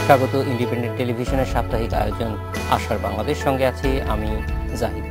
স্বাগত ইন্ডিপেন্ডেন্ট টেলিভিশনের সাপ্তাহিক আয়োজন আশার বাংলাদেশ, সঙ্গে আছি আমি জাহিদ।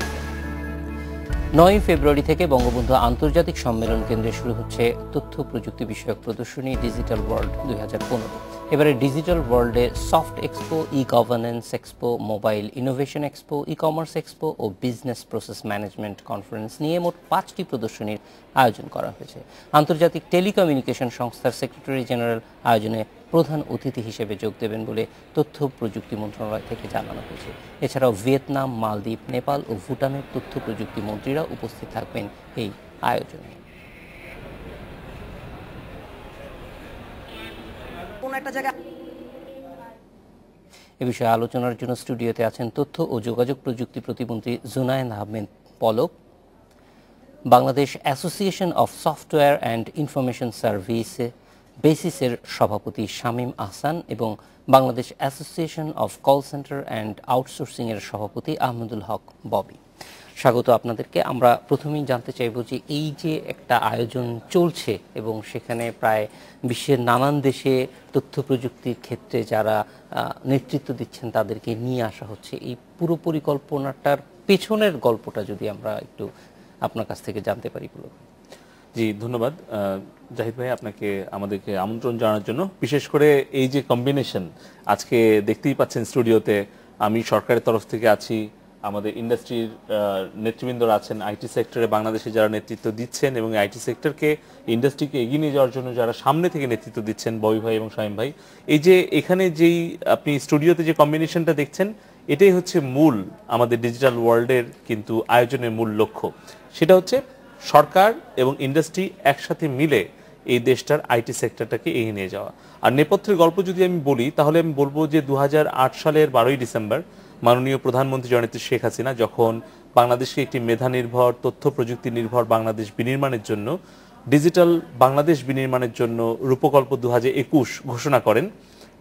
9 ফেব্রুয়ারি থেকে বঙ্গবন্ধু আন্তর্জাতিক সম্মেলন কেন্দ্রে শুরু হচ্ছে তথ্য প্রযুক্তি বিষয়ক প্রদর্শনী ডিজিটাল ওয়ার্ল্ড 2015। এবারে ডিজিটাল ওয়ার্ল্ডে soft expo, e governance expo, mobile innovation expo, e commerce expo ও বিজনেস প্রসেস ম্যানেজমেন্ট কনফারেন্স নিয়ে মোট 5টি প্রদর্শনীর আয়োজন করা হয়েছে। আন্তর্জাতিক টেলিকমিউনিকেশন সংস্থার সেক্রেটারি জেনারেল আয়োজনে প্রধান অতিথি হিসেবে যোগ দেবেন বলে তথ্য প্রযুক্তি মন্ত্রণালয় থেকে জানানো হয়েছে। এছাড়াও ভিয়েতনাম, মালদ্বীপ, নেপাল ও ভুটানের তথ্য প্রযুক্তি মন্ত্রীরা উপস্থিত থাকবেন এই আয়োজনে। এ বিষয়ে আলোচনার জন্য স্টুডিওতে আছেন তথ্য ও যোগাযোগ প্রযুক্তি প্রতিমন্ত্রী Junaid Ahmed Palak, Bangladesh Association of Software and Information Service বেসিসের সভাপতি শামীম আহসান এবং Bangladesh Association of Call Centre and আউটসোর্সিংয়ের সভাপতি আহমদুল হক ববি। স্বাগত আপনাদেরকে। আমরা প্রথমেই জানতে চাইব যে এই যে একটা আয়োজন চলছে এবং সেখানে প্রায় বিশ্বের নানান দেশে তথ্য প্রযুক্তির ক্ষেত্রে যারা নেতৃত্ব দিচ্ছেন তাদেরকে নিয়ে আসা হচ্ছে, এই পুরো পরিকল্পনাটার পেছনের গল্পটা যদি আমরা একটু আপনার কাছ থেকে জানতে পারি। জি, ধন্যবাদ জাহিদ ভাই, আপনাকে আমাদেরকে আমন্ত্রণ জানানোর জন্য। বিশেষ করে এই যে কম্বিনেশন আজকে দেখতেই পাচ্ছেন স্টুডিওতে, আমি সরকারের তরফ থেকে আছি, আমাদের ইন্ডাস্ট্রির নেতৃবৃন্দরা আছেন, আইটি সেক্টরে বাংলাদেশে যারা নেতৃত্ব দিচ্ছেন এবং আইটি সেক্টরকে, ইন্ডাস্ট্রিকে এগিয়ে নিয়ে যাওয়ার জন্য যারা সামনে থেকে নেতৃত্ব দিচ্ছেন, ববি ভাই এবং শামীম ভাই। এই যে এখানে যেই আপনি স্টুডিওতে যে কম্বিনেশনটা দেখছেন, এটাই হচ্ছে মূল আমাদের ডিজিটাল ওয়ার্ল্ডের কিন্তু আয়োজনের মূল লক্ষ্য। সেটা হচ্ছে সরকার এবং ইন্ডাস্ট্রি একসাথে মিলে এই দেশটার আইটি সেক্টরটাকে এগিয়ে নিয়ে যাওয়া। আর নেপথ্যের গল্প যদি আমি বলি, তাহলে আমি বলবো যে 2008 সালের 12ই ডিসেম্বর মাননীয় প্রধানমন্ত্রী জননেত্রী শেখ হাসিনা যখন বাংলাদেশকে একটি মেধা নির্ভর, তথ্য প্রযুক্তি নির্ভর বাংলাদেশ বিনির্মাণের জন্য, ডিজিটাল বাংলাদেশ বিনির্মাণের জন্য রূপকল্প 2021 ঘোষণা করেন,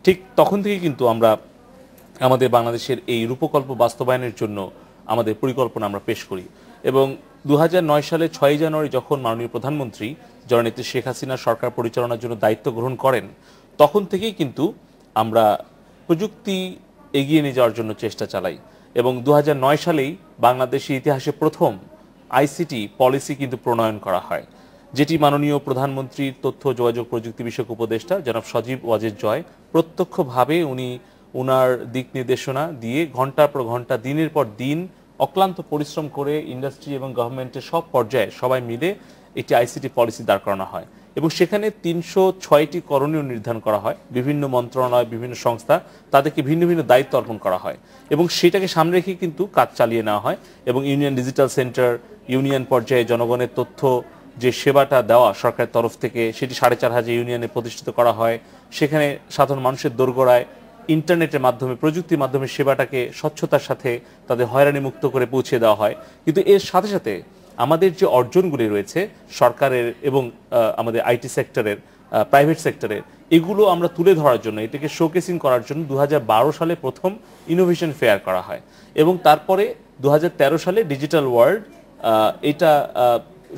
ঠিক তখন থেকে কিন্তু আমরা আমাদের বাংলাদেশের এই রূপকল্প বাস্তবায়নের জন্য আমাদের পরিকল্পনা আমরা পেশ করি। এবং 2009 সালে 6ই জানুয়ারি যখন মাননীয় প্রধানমন্ত্রী জননেত্রী শেখ হাসিনা সরকার পরিচালনার জন্য দায়িত্ব গ্রহণ করেন, তখন থেকেই কিন্তু আমরা প্রযুক্তি এগিয়ে নিয়ে যাওয়ার জন্য চেষ্টা চালাই। এবং 2009 সালেই বাংলাদেশের ইতিহাসে প্রথম আইসিটি পলিসি কিন্তু প্রণয়ন করা হয়, যেটি মাননীয় প্রধানমন্ত্রীর তথ্য যোগাযোগ প্রযুক্তি বিষয়ক উপদেষ্টা জনাব সজীব ওয়াজেদ জয় প্রত্যক্ষভাবে উনি ওনার দিক নির্দেশনা দিয়ে ঘন্টার পর ঘন্টা, দিনের পর দিন অক্লান্ত পরিশ্রম করে ইন্ডাস্ট্রি এবং গভর্নমেন্টের সব পর্যায়ে সবাই মিলে একটি আইসিটি পলিসি দাঁড় করানো হয়। এবং সেখানে 306টি করণীয় নির্ধারণ করা হয়, বিভিন্ন মন্ত্রণালয়, বিভিন্ন সংস্থা, তাদেরকে ভিন্ন ভিন্ন দায়িত্ব অর্পণ করা হয় এবং সেটাকে সামনে রেখে কিন্তু কাজ চালিয়ে নেওয়া হয়। এবং ইউনিয়ন ডিজিটাল সেন্টার, ইউনিয়ন পর্যায়ে জনগণের তথ্য যে সেবাটা দেওয়া সরকারের তরফ থেকে, সেটি 4500 ইউনিয়নে প্রতিষ্ঠিত করা হয়। সেখানে সাধারণ মানুষের দোরগোড়ায় ইন্টারনেটের মাধ্যমে, প্রযুক্তির মাধ্যমে সেবাটাকে স্বচ্ছতার সাথে তাদের হয়রানি মুক্ত করে পৌঁছে দেওয়া হয়। কিন্তু এর সাথে সাথে আমাদের যে অর্জনগুলি রয়েছে সরকারের এবং আমাদের আইটি সেক্টরের, প্রাইভেট সেক্টরের, এগুলো আমরা তুলে ধরার জন্য, এটাকে শোকেসিং করার জন্য 2012 সালে প্রথম ইনোভেশন ফেয়ার করা হয় এবং তারপরে 2013 সালে ডিজিটাল ওয়ার্ল্ড এটা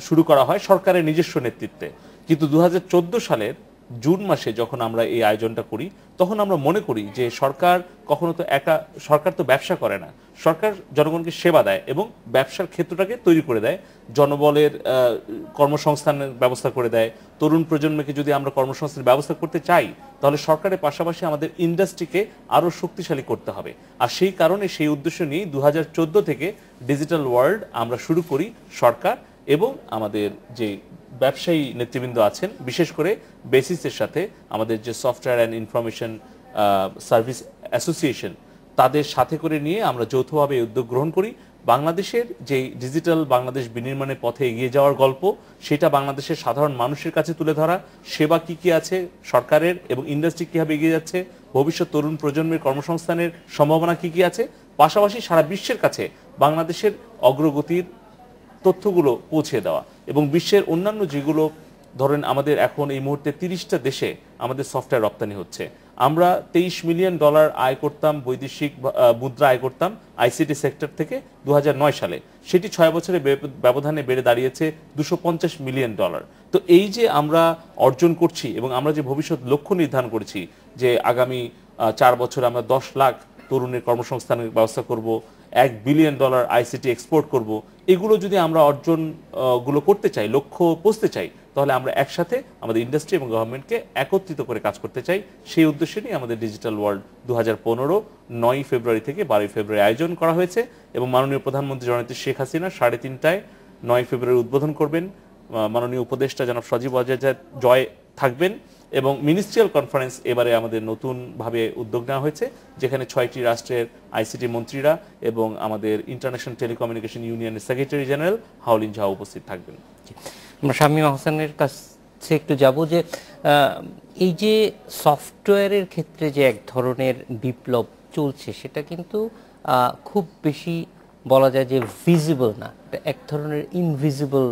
শুরু করা হয় সরকারের নিজস্ব নেতৃত্বে। কিন্তু 2014 সালের জুন মাসে যখন আমরা এই আয়োজনটা করি, তখন আমরা মনে করি যে সরকার কখনো তো সরকার তো ব্যবসা করে না, সরকার জনগণকে সেবা দেয় এবং ব্যবসার ক্ষেত্রটাকে তৈরি করে দেয়, জনবলের কর্মসংস্থানের ব্যবস্থা করে দেয়। তরুণ প্রজন্মকে যদি আমরা কর্মসংস্থানের ব্যবস্থা করতে চাই, তাহলে সরকারের পাশাপাশি আমাদের ইন্ডাস্ট্রিকে আরও শক্তিশালী করতে হবে। আর সেই কারণে, সেই উদ্দেশ্য নিয়ে 2014 থেকে ডিজিটাল ওয়ার্ল্ড আমরা শুরু করি সরকার এবং আমাদের যে ব্যবসায়ী নেতৃবৃন্দ আছেন, বিশেষ করে বেসিসের সাথে আমাদের যে software and Information service association, তাদের সাথে করে নিয়ে আমরা যৌথভাবে উদ্যোগ গ্রহণ করি। বাংলাদেশের যে ডিজিটাল বাংলাদেশ বিনির্মাণের পথে এগিয়ে যাওয়ার গল্প, সেটা বাংলাদেশের সাধারণ মানুষের কাছে তুলে ধরা, সেবা কি কি আছে সরকারের এবং ইন্ডাস্ট্রি কীভাবে এগিয়ে যাচ্ছে, ভবিষ্যৎ তরুণ প্রজন্মের কর্মসংস্থানের সম্ভাবনা কি কি আছে, পাশাপাশি সারা বিশ্বের কাছে বাংলাদেশের অগ্রগতির তথ্যগুলো পৌঁছে দেওয়া। এবং বিশ্বের অন্যান্য যেগুলো, ধরেন আমাদের এখন এই মুহূর্তে 30টা দেশে আমাদের সফটওয়্যার রপ্তানি হচ্ছে, আমরা $23 মিলিয়ন আয় করতাম, বৈদেশিক মুদ্রা আয় করতাম আইসিটি সেক্টর থেকে 2009 সালে। সেটি 6 বছরের ব্যবধানে বেড়ে দাঁড়িয়েছে $250 মিলিয়ন। তো এই যে আমরা অর্জন করছি এবং আমরা যে ভবিষ্যৎ লক্ষ্য নির্ধারণ করেছি যে আগামী 4 বছরে আমরা 10 লাখ তরুণের কর্মসংস্থানের ব্যবস্থা করব, $1 বিলিয়ন আইসিটি এক্সপোর্ট করব, এগুলো যদি আমরা অর্জন গুলো করতে চাই, লক্ষ্য পৌঁছতে চাই, তাহলে আমরা একসাথে আমাদের ইন্ডাস্ট্রি এবং গভর্নমেন্টকে একত্রিত করে কাজ করতে চাই। সেই উদ্দেশ্যে নিয়ে আমাদের ডিজিটাল ওয়ার্ল্ড 2015 9 ফেব্রুয়ারি থেকে 12 ফেব্রুয়ারি আয়োজন করা হয়েছে এবং মাননীয় প্রধানমন্ত্রী জননেত্রী শেখ হাসিনা 3:30টায় 9 ফেব্রুয়ারি উদ্বোধন করবেন। মাননীয় উপদেষ্টা জনাব সজীব ওয়াজেদ জয় থাকবেন এবং মিনিস্ট্রিয়াল কনফারেন্স এবারে আমাদের নতুনভাবে উদ্যোগ নেওয়া হয়েছে, যেখানে 6টি রাষ্ট্রের আইসিটি মন্ত্রীরা এবং আমাদের ইন্টারন্যাশনাল টেলিকমিউনিকেশন ইউনিয়নের সেক্রেটারি জেনারেল হাওলিন ঝা উপস্থিত থাকবেন। আমরা শামীম আহসানের কাছে একটু যাব যে এই যে সফটওয়্যারের ক্ষেত্রে যে এক ধরনের বিপ্লব চলছে, সেটা কিন্তু খুব বেশি বলা যায় যে ভিজিবল না, এক ধরনের ইনভিজিবল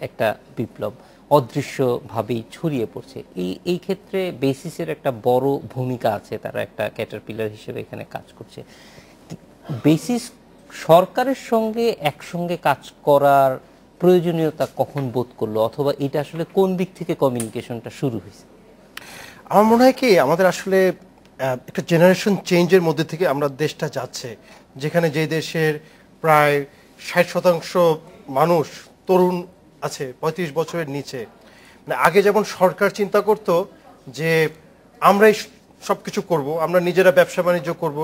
একটা বিপ্লব, অদৃশ্যভাবেই ছড়িয়ে পড়ছে। এই ক্ষেত্রে বেসিসের একটা বড় ভূমিকা আছে, তারা একটা ক্যাটারপিলার হিসেবে এখানে কাজ করছে। বেসিস সরকারের সঙ্গে একসঙ্গে কাজ করার প্রয়োজনীয়তা কখন বোধ করলো, অথবা এটা আসলে কোন দিক থেকে কমিউনিকেশনটা শুরু হয়েছে? আমার মনে হয় কি, আমাদের আসলে একটা জেনারেশন চেঞ্জের মধ্যে থেকে আমরা দেশটা যাচ্ছে, যেখানে যে দেশের প্রায় 60% মানুষ তরুণ আছে 35 বছরের নিচে। মানে আগে যেমন সরকার চিন্তা করত যে আমরাই সব কিছু করব, আমরা নিজেরা ব্যবসা বাণিজ্য করব,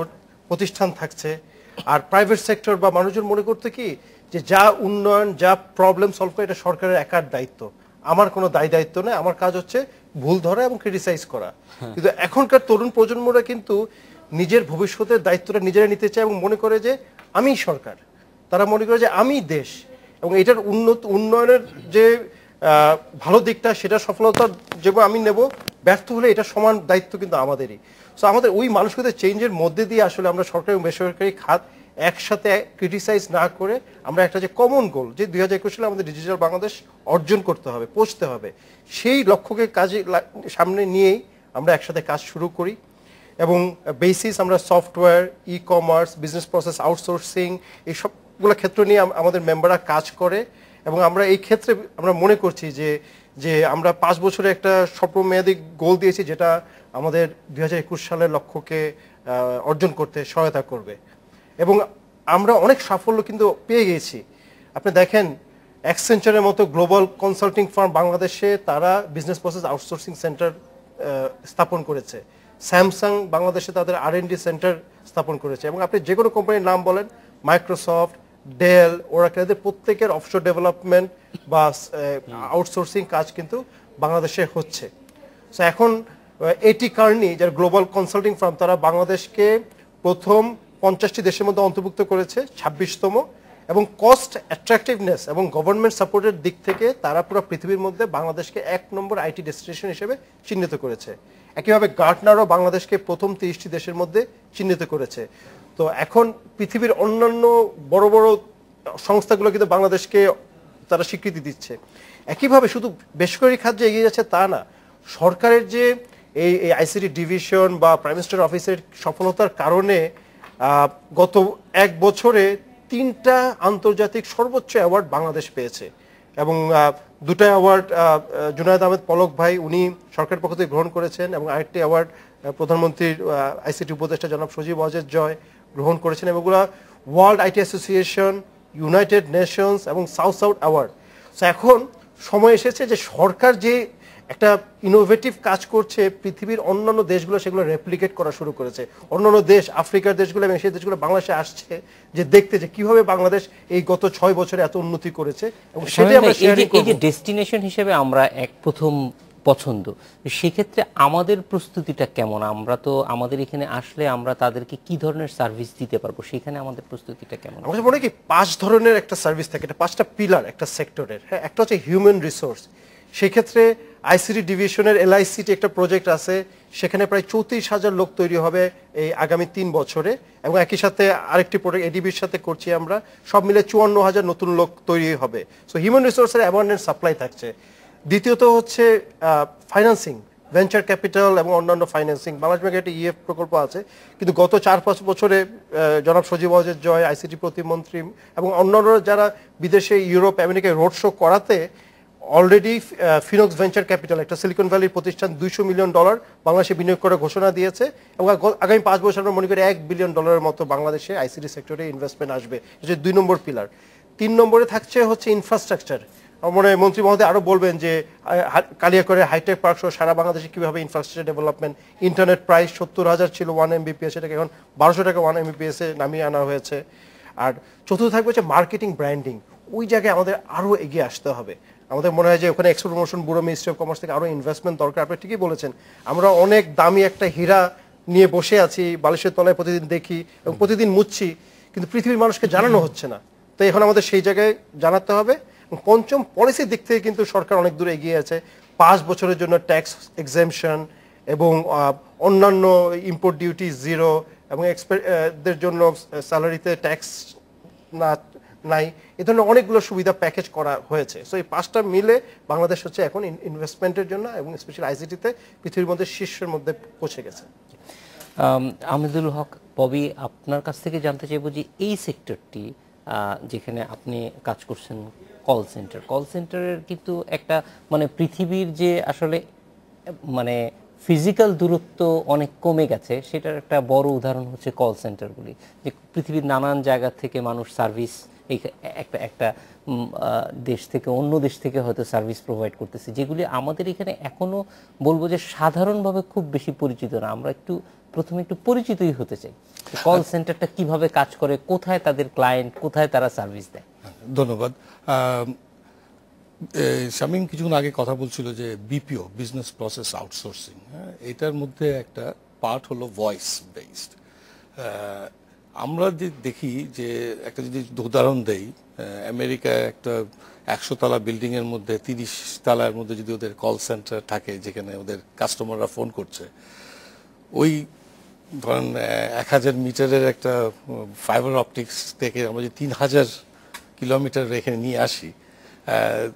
প্রতিষ্ঠান থাকছে, আর প্রাইভেট সেক্টর বা মানুষজন মনে করতে কি যে যা উন্নয়ন, যা প্রবলেম সলভ করে এটা সরকারের একার দায়িত্ব, আমার কোনো দায়িত্ব নেই, আমার কাজ হচ্ছে ভুল ধরা এবং ক্রিটিসাইজ করা। কিন্তু এখনকার তরুণ প্রজন্মরা কিন্তু নিজের ভবিষ্যতের দায়িত্বটা নিজেরা নিতে চায় এবং মনে করে যে আমি সরকার, তারা মনে করে যে আমি দেশ, এবং এটার উন্নয়নের যে ভালো দিকটা সেটা সফলতা যেমন আমি নেব, ব্যর্থ হলে এটা সমান দায়িত্ব কিন্তু আমাদেরই। সো আমাদের ওই মানসিকতা চেঞ্জের মধ্যে দিয়ে আসলে আমরা সরকারি এবং বেসরকারি খাত একসাথে ক্রিটিসাইজ না করে আমরা একটা যে কমন গোল, যে 2021 সালে আমাদের ডিজিটাল বাংলাদেশ অর্জন করতে হবে, পৌঁছতে হবে, সেই লক্ষ্যকে কাজে সামনে নিয়েই আমরা একসাথে কাজ শুরু করি। এবং বেসিস আমরা software, e commerce, business process outsourcing, এই সবগুলো ক্ষেত্র নিয়ে আমাদের মেম্বাররা কাজ করে। এবং আমরা এই ক্ষেত্রে আমরা মনে করছি যে আমরা 5 বছরে একটা স্বল্পমেয়াদী গোল দিয়েছি, যেটা আমাদের 2021 সালের লক্ষ্যকে অর্জন করতে সহায়তা করবে। এবং আমরা অনেক সাফল্য কিন্তু পেয়ে গেছি। আপনি দেখেন, অ্যাকসেঞ্চারের মতো গ্লোবাল কনসাল্টিং ফার্ম বাংলাদেশে তারা বিজনেস প্রসেস আউটসোর্সিং সেন্টার স্থাপন করেছে। স্যামসাং বাংলাদেশে তাদের R&D সেন্টার স্থাপন করেছে। এবং আপনি যে কোনো কোম্পানির নাম বলেন, মাইক্রোসফট, ডেল, ওরাকেল, এদের প্রত্যেকের অফশোর ডেভেলপমেন্ট বা আউটসোর্সিং কাজ কিন্তু বাংলাদেশে হচ্ছে। সো এখন এটি কার্নি, যার গ্লোবাল কনসাল্টিং ফার্ম, তারা বাংলাদেশকে প্রথম 50টি দেশের মধ্যে অন্তর্ভুক্ত করেছে, 26তম, এবং কস্ট অ্যাট্রাকটিভনেস এবং গভর্নমেন্ট সাপোর্টের দিক থেকে তারা পুরো পৃথিবীর মধ্যে বাংলাদেশকে 1 নম্বর আইটি ডেস্টিনেশন হিসেবে চিহ্নিত করেছে। একইভাবে গার্টনারও বাংলাদেশকে প্রথম 30টি দেশের মধ্যে চিহ্নিত করেছে। তো এখন পৃথিবীর অন্যান্য বড় বড় সংস্থাগুলো কিন্তু বাংলাদেশকে তারা স্বীকৃতি দিচ্ছে। একইভাবে শুধু বেসরকারি খাত যে এগিয়ে যাচ্ছে তা না, সরকারের যে এই আইসিটি ডিভিশন বা প্রাইম মিনিস্টার অফিসের সফলতার কারণে গত 1 বছরে 3টা আন্তর্জাতিক সর্বোচ্চ অ্যাওয়ার্ড বাংলাদেশ পেয়েছে। এবং 2টা অ্যাওয়ার্ড জুনায়েদ আহমেদ পলক ভাই উনি সরকারের পক্ষ থেকে গ্রহণ করেছেন, এবং আরেকটি অ্যাওয়ার্ড প্রধানমন্ত্রীর আইসিটি উপদেষ্টা জনাব সজীব ওয়াজেদ জয় গ্রহণ করেছেন। এবং এগুলো world IT association, United Nations এবং সাউথ অ্যাওয়ার্ড। সো এখন সময় এসেছে যে সরকার যে একটা ইনোভেটিভ কাজ করছে, পৃথিবীর অন্যান্য দেশগুলো সেগুলো রেপ্লিকেট করা শুরু করেছে। অন্যান্য দেশ, আফ্রিকার দেশগুলো এবং সেই দেশগুলো বাংলাদেশে আসছে যে দেখতে যে কিভাবে বাংলাদেশ এই গত 6 বছরে এত উন্নতি করেছে। এবং সেটাই আমরা শেয়ারিং করব। এই যে ডেস্টিনেশন হিসেবে আমরা এক প্রথম পছন্দ, সেক্ষেত্রে আমাদের প্রস্তুতিটা কেমন? আমরা তো আমাদের এখানে আসলে আমরা তাদেরকে কি ধরনের সার্ভিস দিতে পারবো, সেখানে আমাদের প্রস্তুতিটা কেমন? আমাদের মনে হয় কি 5 ধরনের একটা সার্ভিস থাকে, এটা 5টা পিলার একটা সেক্টরের। হ্যাঁ, একটা হচ্ছে হিউম্যান রিসোর্স। সেক্ষেত্রে আইসিটি ডিভিশনের LICT একটা প্রজেক্ট আছে, সেখানে প্রায় 34,000 লোক তৈরি হবে এই আগামী 3 বছরে। এবং একই সাথে আরেকটি প্রজেক্ট এডিবির সাথে করছি আমরা, সব মিলে 54,000 নতুন লোক তৈরি হবে। সো হিউম্যান রিসোর্সের অ্যাবান্ডেন্ট সাপ্লাই থাকছে। দ্বিতীয়ত হচ্ছে ফাইন্যান্সিং, ভেঞ্চার ক্যাপিটাল এবং অন্যান্য ফাইন্যান্সিং। বাংলাদেশ ব্যাংকের একটা ইএফ প্রকল্প আছে, কিন্তু গত 4-5 বছরে জনাব সজীব ওয়াজেদ জয়, আইসিটি প্রতিমন্ত্রী এবং অন্যান্য যারা বিদেশে, ইউরোপ, আমেরিকায় রোড শো করাতে অলরেডি ফিনক্স ভেঞ্চার ক্যাপিটাল, একটা সিলিকন ভ্যালির প্রতিষ্ঠান, $200 মিলিয়ন বাংলাদেশে বিনিয়োগ করার ঘোষণা দিয়েছে এবং আগামী 5 বছর আমরা মনে করি $1 বিলিয়ন মতো বাংলাদেশে আইসিটি সেক্টরে ইনভেস্টমেন্ট আসবে। এটা 2 নম্বর পিলার। 3 নম্বরে থাকছে হচ্ছে ইনফ্রাস্ট্রাকচার। আমার মনে হয় মন্ত্রী মহোদয় আরো বলবেন যে কালিয়াকৈর হাইটেক পার্ক সহ সারা বাংলাদেশে কিভাবে ইনফ্রাস্ট্রাকচার ডেভেলপমেন্ট। ইন্টারনেট প্রাইস 70,000 ছিল 1 MBPS, এটাকে এখন 1200 টাকা 1 MBPS এ নামিয়ে আনা হয়েছে। আর চতুর্থ থাকবে হচ্ছে মার্কেটিং, ব্র্যান্ডিং। ওই জায়গায় আমাদের আরো এগিয়ে আসতে হবে। আমাদের মনে হয় যে ওখানে export promotion bureau, ministry of commerce থেকে আরো ইনভেস্টমেন্ট দরকার। আপনি ঠিকই বলেছেন, আমরা অনেক দামি একটা হীরা নিয়ে বসে আছি, বালিশের তলায় প্রতিদিন দেখি এবং প্রতিদিন মুছছি, কিন্তু পৃথিবীর মানুষকে জানানো হচ্ছে না। তো এখন আমাদের সেই জায়গায় জানাতে হবে। পঞ্চম, পলিসির দিক থেকে কিন্তু সরকার অনেক দূরে এগিয়ে আছে। 5 বছরের জন্য ট্যাক্স এক্সেমশন এবং অন্যান্য ইম্পোর্ট ডিউটি জিরো এবং এক্সপার্টদের জন্য স্যালারিতে ট্যাক্স নাই, এ ধরনের অনেকগুলো সুবিধা প্যাকেজ করা হয়েছে। সো এই 5টা মিলে বাংলাদেশ হচ্ছে এখন ইনভেস্টমেন্টের জন্য এবং স্পেশালি আইসিটিতে পৃথিবীর মধ্যে শীর্ষের মধ্যে পৌঁছে গেছে। আহমেদুল হক ববি, আপনার কাছ থেকে জানতে চাইবো যে এই সেক্টরটি যেখানে আপনি কাজ করছেন, কল সেন্টারের কিন্তু একটা মানে পৃথিবীর যে আসলে মানে ফিজিক্যাল দূরত্ব অনেক কমে গেছে, সেটার একটা বড় উদাহরণ হচ্ছে কল সেন্টারগুলি। যে পৃথিবীর নানান জায়গা থেকে মানুষ সার্ভিস একটা দেশ থেকে অন্য দেশ থেকে হয়তো সার্ভিস প্রোভাইড করতেছে, যেগুলি আমাদের এখানে এখনো বলবো যে সাধারণভাবে খুব বেশি পরিচিত না। আমরা প্রথমে একটু পরিচিতই হতে চাই। কল সেন্টারটা কিভাবে কাজ করে, কোথায় তাদের ক্লায়েন্ট, কোথায় তারা সার্ভিস দেয়। ধন্যবাদ। শামীম কিছুক্ষণ আগে কথা বলছিল যে বিপিও, বিজনেস প্রসেস আউটসোর্সিং, এটার মধ্যে একটা পার্ট হলো ভয়েস বেসড। আমরা যে দেখি যে একটা যদি উদাহরণ দেই, আমেরিকায় একটা 100 তলা বিল্ডিং এর মধ্যে 30 তলার মধ্যে যদি ওদের কল সেন্টার থাকে, যেখানে ওদের কাস্টমাররা ফোন করছে, ওই ধরেন 1000 মিটারের একটা ফাইবার অপটিক্স থেকে আমরা যদি 3000 কিলোমিটার এখানে নিয়ে আসি,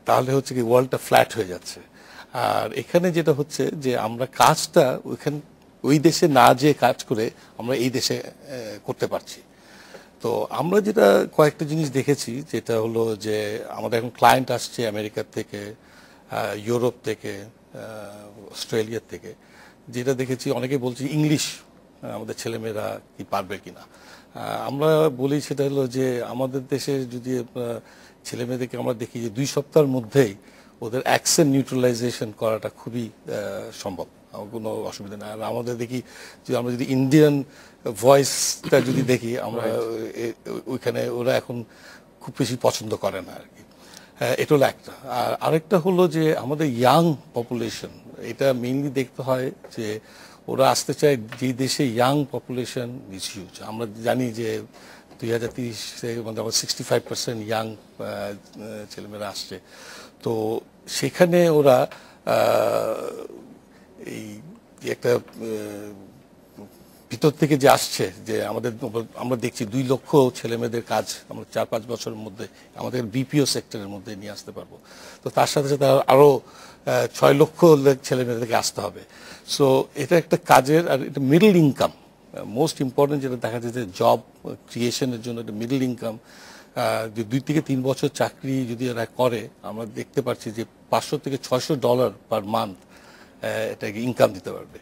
তাহলে হচ্ছে কি ওয়ার্ল্ডটা ফ্ল্যাট হয়ে যাচ্ছে। আর এখানে যেটা হচ্ছে যে আমরা কাজটা ওই দেশে না যে কাজ করে আমরা এই দেশে করতে পারছি। তো আমরা যেটা কয়েকটা জিনিস দেখেছি, যেটা হলো যে আমাদের এখন ক্লায়েন্ট আসছে আমেরিকার থেকে, ইউরোপ থেকে, অস্ট্রেলিয়ার থেকে। যেটা দেখেছি, অনেকে বলছে ইংলিশ আমাদের ছেলেমেয়েরা কি পারবে কিনা। আমরা বলি সেটা হলো যে আমাদের দেশে যদি ছেলেমেয়েদেরকে আমরা দেখি যে 2 সপ্তাহের মধ্যেই ওদের অ্যাকসেন্ট নিউট্রালাইজেশন করাটা খুবই সম্ভব, কোনো অসুবিধা নেই। আর আমাদের দেখি যে আমরা যদি ইন্ডিয়ান ভয়েসটা যদি দেখি, আমরা ওইখানে ওরা এখন খুব বেশি পছন্দ করে না আর কি। এটা হলো একটা। আর আরেকটা হলো যে আমাদের ইয়াং পপুলেশন, এটা মেইনলি দেখতে হয় যে ওরা আসতে চায় যে দেশে ইয়াং পপুলেশন ইজ হিউজ। আমরা জানি যে 2030-এ মানে 65% ইয়াং ছেলেমেয়েরা আসছে। তো সেখানে ওরা এই একটা ভিতর থেকে যে আসছে, যে আমরা দেখছি 2 লক্ষ ছেলেমেয়েদের কাজ আমরা 4-5 বছরের মধ্যে আমাদের বিপিও সেক্টরের মধ্যে নিয়ে আসতে পারবো। তো তার সাথে সাথে আরো 6 লক্ষ ছেলেমেয়েদেরকে আসতে হবে। সো এটা একটা কাজের, আর এটা মিডল ইনকাম মোস্ট ইম্পর্টেন্ট, যেটা দেখা যায় যে জব ক্রিয়েশনের জন্য একটা মিডল ইনকাম। যে 2 থেকে 3 বছর চাকরি যদি এরা করে, আমরা দেখতে পাচ্ছি যে $500 থেকে $600 পার মান্থ এটাকে ইনকাম দিতে পারবে।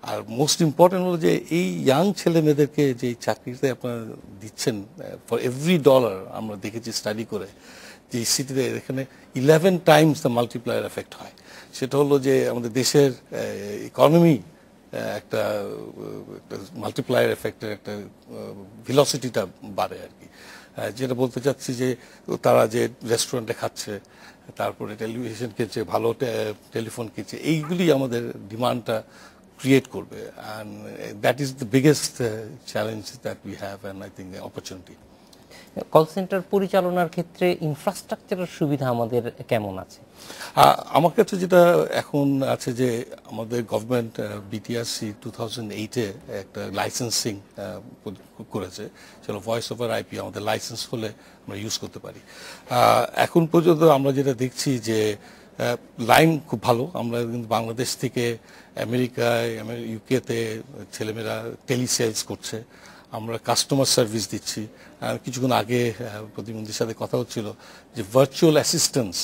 আর মোস্ট ইম্পর্টেন্ট হলো যে এই ইয়াং ছেলে মেয়েদেরকে যে চাকরিতে আপনারা দিচ্ছেন, ফর এভরি ডলার আমরা দেখেছি স্টাডি করে যে সিটিতে এখানে 11 টাইমস দ্য মাল্টিপ্লায়ার এফেক্ট হয়। সেটা হলো যে আমাদের দেশের ইকোনমি একটা মাল্টিপ্লায়ার এফেক্টের একটা ভেলোসিটিটা বাড়ে আর কি। যেটা বলতে চাচ্ছি যে তারা যে রেস্টুরেন্টে খাচ্ছে, তারপরে টেলিভিশন কিনছে, ভালো টেলিফোন কিনছে, এইগুলি আমাদের ডিমান্ডটা ক্রিয়েট করবে। And that is the biggest challenge that we have, and I think opportunity. Call centre পরিচালনার ক্ষেত্রে ইনফ্রাস্ট্রাকচারের সুবিধা আমাদের কেমন আছে? আমার কাছে যেটা এখন আছে যে আমাদের গভর্নমেন্ট বিটিআরসি 2008-এ একটা লাইসেন্সিং করেছে, সেটা ভয়েস ওভার আইপি আমাদের লাইসেন্স হলে আমরা ইউজ করতে পারি। এখন পর্যন্ত আমরা যেটা দেখছি যে লাইন খুব ভালো। আমরা কিন্তু বাংলাদেশ থেকে আমেরিকায়, ইউকেতে ছেলেমেয়েরা টেলিসেলস করছে, আমরা কাস্টমার সার্ভিস দিচ্ছি। কিছুক্ষণ আগে প্রতিমন্ত্রীর সাথে কথা হচ্ছিল যে ভার্চুয়াল অ্যাসিস্ট্যান্স